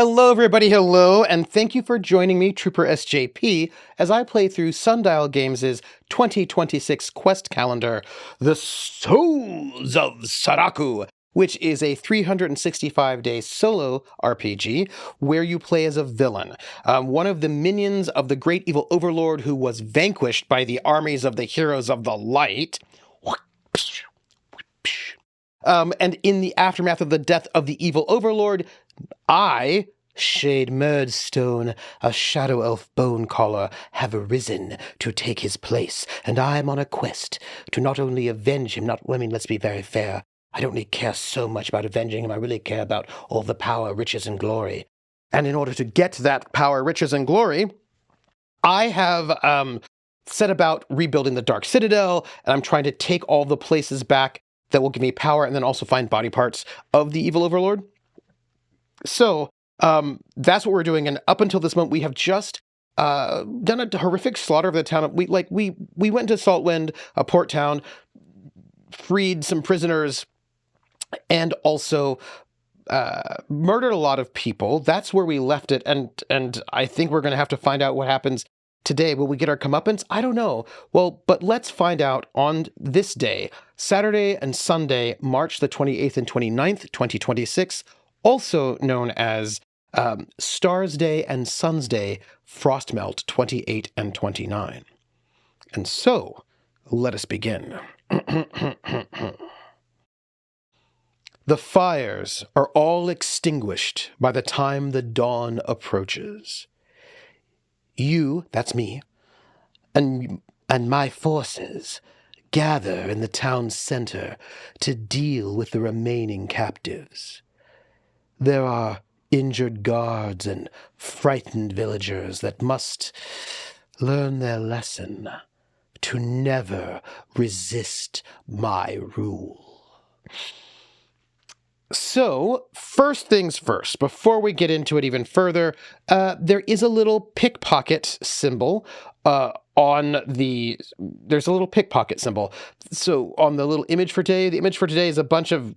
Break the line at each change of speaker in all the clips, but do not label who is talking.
Hello, everybody. Hello, and thank you for joining me, Trooper SJP, as I play through Sundial Games' 2026 quest calendar, The Souls of Saraku, which is a 365-day solo RPG where you play as a villain, one of the minions of the great evil overlord who was vanquished by the armies of the heroes of the light. And in the aftermath of the death of the evil overlord, I, Shade Murdstone, a shadow elf bone caller, have arisen to take his place, and I am on a quest to not only avenge him, let's be very fair, I don't really care so much about avenging him, I really care about all the power, riches, and glory. And in order to get that power, riches, and glory, I have set about rebuilding the Dark Citadel, and I'm trying to take all the places back that will give me power, and then also find body parts of the evil overlord. So that's what we're doing, and up until this moment, we have just done a horrific slaughter of the town. We went to Saltwind, a port town, freed some prisoners, and also murdered a lot of people. That's where we left it, and I think we're going to have to find out what happens today. Will we get our comeuppance? I don't know. Well, but let's find out on this day, Saturday and Sunday, March the 28th and 29th, 2026, also known as Stars Day and Suns Day, Frostmelt 28 and 29. And so, let us begin. The fires are all extinguished by the time the dawn approaches. You, that's me, and my forces gather in the town's center to deal with the remaining captives. There are injured guards and frightened villagers that must learn their lesson to never resist my rule. So, first things first, before we get into it even further, there is a little pickpocket symbol there's a little pickpocket symbol. So, on the little image for today, the image for today is a bunch of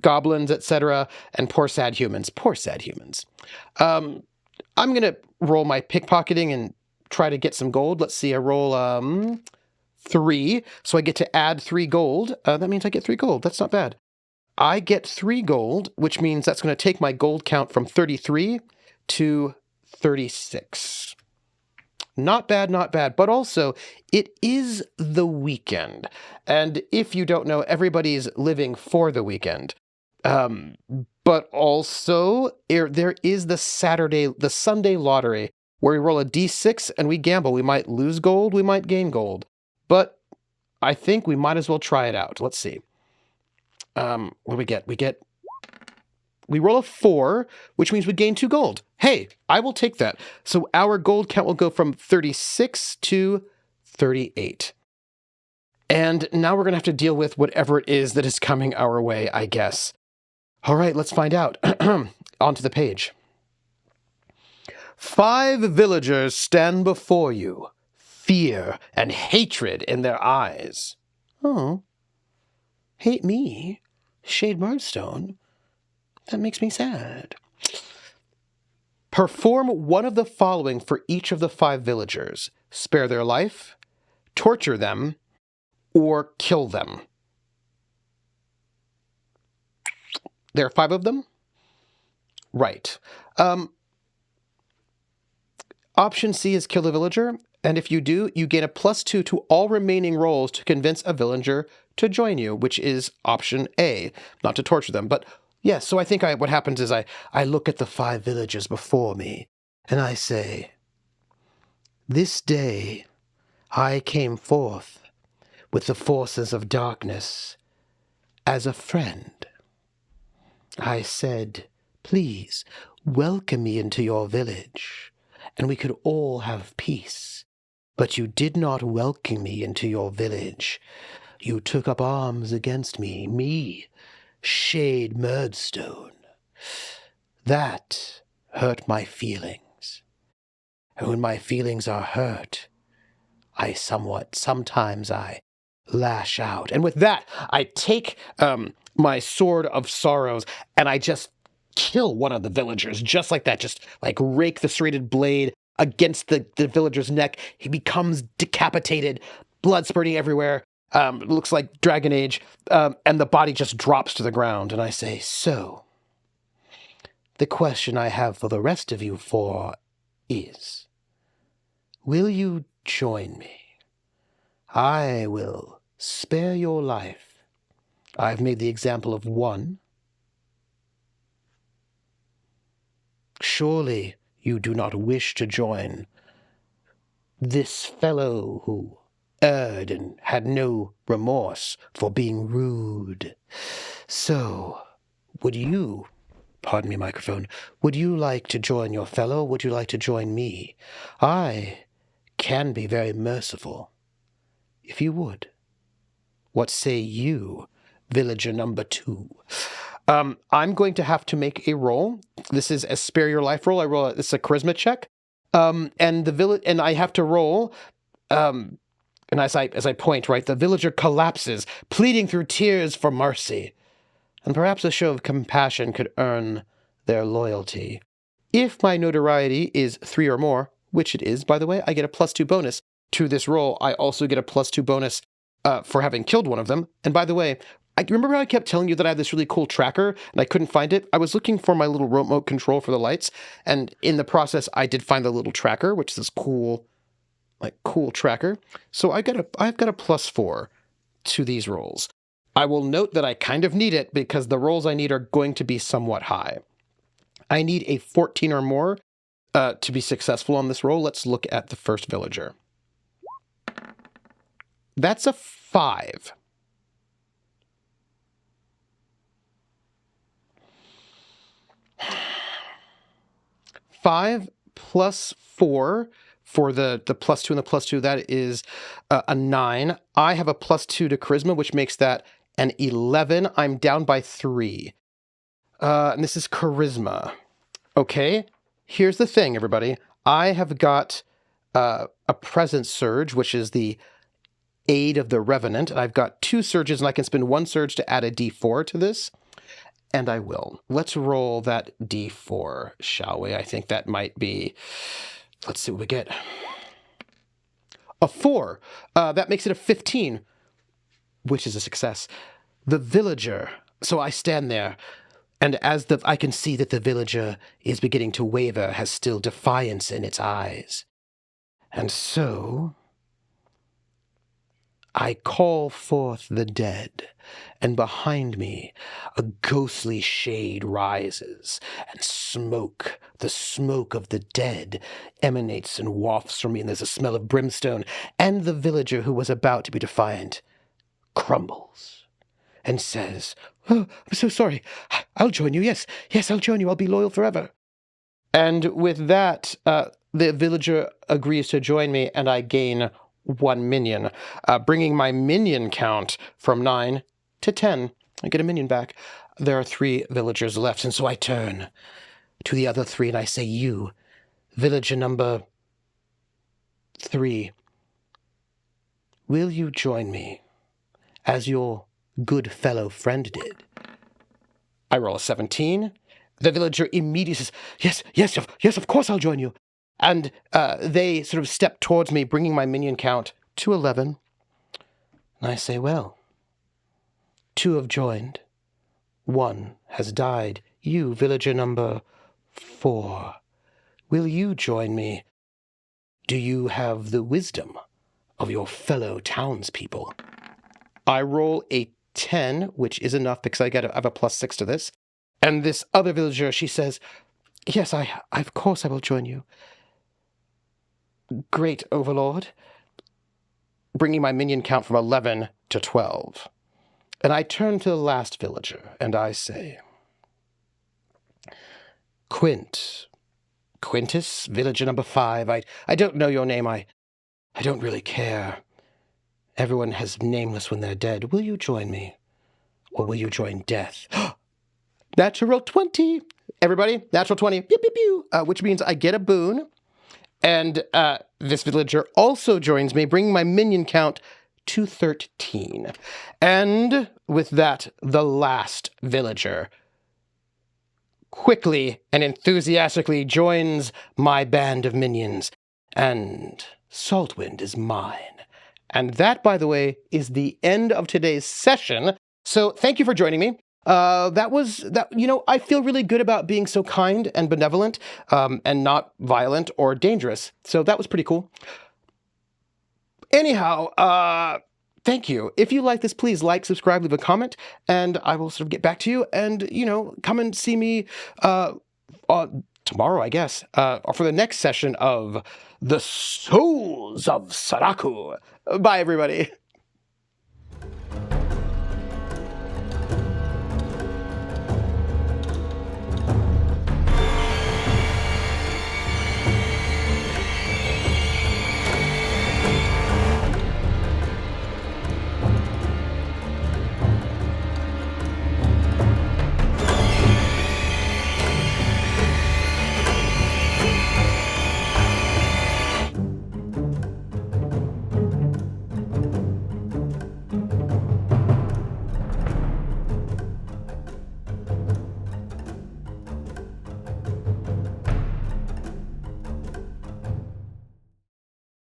goblins, etc., and poor sad humans. Poor sad humans. I'm going to roll my pickpocketing and try to get some gold. Let's see, I roll 3, so I get to add 3 gold. That means I get 3 gold. That's not bad. I get 3 gold, which means that's going to take my gold count from 33 to 36. Not bad, not bad. But also, it is the weekend. And if you don't know, everybody's living for the weekend. But also, there is the Sunday lottery, where we roll a d6 and we gamble. We might lose gold, we might gain gold. But I think we might as well try it out. Let's see. What do we get? We roll a 4, which means we gain 2 gold. Hey, I will take that. So our gold count will go from 36 to 38. And now we're going to have to deal with whatever it is that is coming our way, I guess. All right, let's find out. Onto the page. 5 villagers stand before you, fear and hatred in their eyes. Oh, hate me? Shade Murdstone? That makes me sad. Perform one of the following for each of the 5 villagers. Spare their life, torture them, or kill them. There are 5 of them? Right. Option C is kill the villager, and if you do, you gain a +2 to all remaining rolls to convince a villager to join you, which is option A, not to torture them. But yes, so I think what happens is I look at the 5 villagers before me, and I say, this day I came forth with the forces of darkness as a friend. I said, please welcome me into your village, and we could all have peace. But you did not welcome me into your village. You took up arms against me, Shade Murdstone. That hurt my feelings. And when my feelings are hurt, sometimes I lash out. And with that, I take my sword of sorrows and I just kill one of the villagers, just like that. Just like rake the serrated blade against the villager's neck. He becomes decapitated, blood spurting everywhere. It looks like Dragon Age, and the body just drops to the ground. And I say, so, the question I have for the rest of you four is, will you join me? I will spare your life. I've made the example of one. Surely you do not wish to join this fellow who erred and had no remorse for being rude. So, would you, pardon me, microphone, would you like to join your fellow? Would you like to join me? I can be very merciful, if you would. What say you, villager number 2? I'm going to have to make a roll. This is a spare your life roll. It's a charisma check. And I have to roll, and as I point, right, the villager collapses, pleading through tears for mercy. And perhaps a show of compassion could earn their loyalty. If my notoriety is 3 or more, which it is, by the way, I get a +2 bonus to this roll. I also get a +2 bonus for having killed one of them. And by the way, I remember how I kept telling you that I had this really cool tracker and I couldn't find it? I was looking for my little remote control for the lights, and in the process, I did find the little tracker, which is this cool tracker. So I've got a +4 to these rolls. I will note that I kind of need it because the rolls I need are going to be somewhat high. I need a 14 or more to be successful on this roll. Let's look at the first villager. That's a 5. Five +4 for the +2 and the +2, that is a 9. I have a +2 to charisma, which makes that an 11. I'm down by 3. And this is charisma. Okay, here's the thing, everybody. I have got a presence surge, which is the aid of the revenant. And I've got 2 surges, and I can spend 1 surge to add a d4 to this. And I will. Let's roll that d4, shall we? I think that might be... Let's see what we get. A 4. That makes it a 15, which is a success. The villager. So I stand there, and as I can see that the villager is beginning to waver, has still defiance in its eyes. And so I call forth the dead, and behind me a ghostly shade rises, and smoke, the smoke of the dead, emanates and wafts from me, and there's a smell of brimstone, and the villager who was about to be defiant crumbles and says, "Oh, I'm so sorry. I'll join you. Yes, I'll join you. I'll be loyal forever." And with that, the villager agrees to join me, and I gain 1 minion, bringing my minion count from 9 to 10. I get a minion back. There are 3 villagers left, and so I turn to the other 3 and I say, you, villager number 3, will you join me as your good fellow friend did? I roll a 17. The villager immediately says, yes, of course I'll join you. And they sort of step towards me, bringing my minion count to 11. And I say, well, 2 have joined. 1 has died. You, villager number 4, will you join me? Do you have the wisdom of your fellow townspeople? I roll a 10, which is enough because I have a +6 to this. And this other villager, she says, yes, of course I will join you. Great overlord, bringing my minion count from 11 to 12. And I turn to the last villager, and I say, Quintus, villager number 5, I don't know your name, I don't really care. Everyone has nameless when they're dead. Will you join me? Or will you join death? Natural 20! Everybody, natural 20, pew, pew, pew, which means I get a boon. And this villager also joins me, bringing my minion count to 13. And with that, the last villager quickly and enthusiastically joins my band of minions, and Saltwind is mine. And that, by the way, is the end of today's session. So thank you for joining me. I feel really good about being so kind and benevolent, and not violent or dangerous. So that was pretty cool. Anyhow, thank you. If you like this, please like, subscribe, leave a comment, and I will sort of get back to you. And, come and see me tomorrow, I guess, for the next session of The Souls of Saraku. Bye, everybody.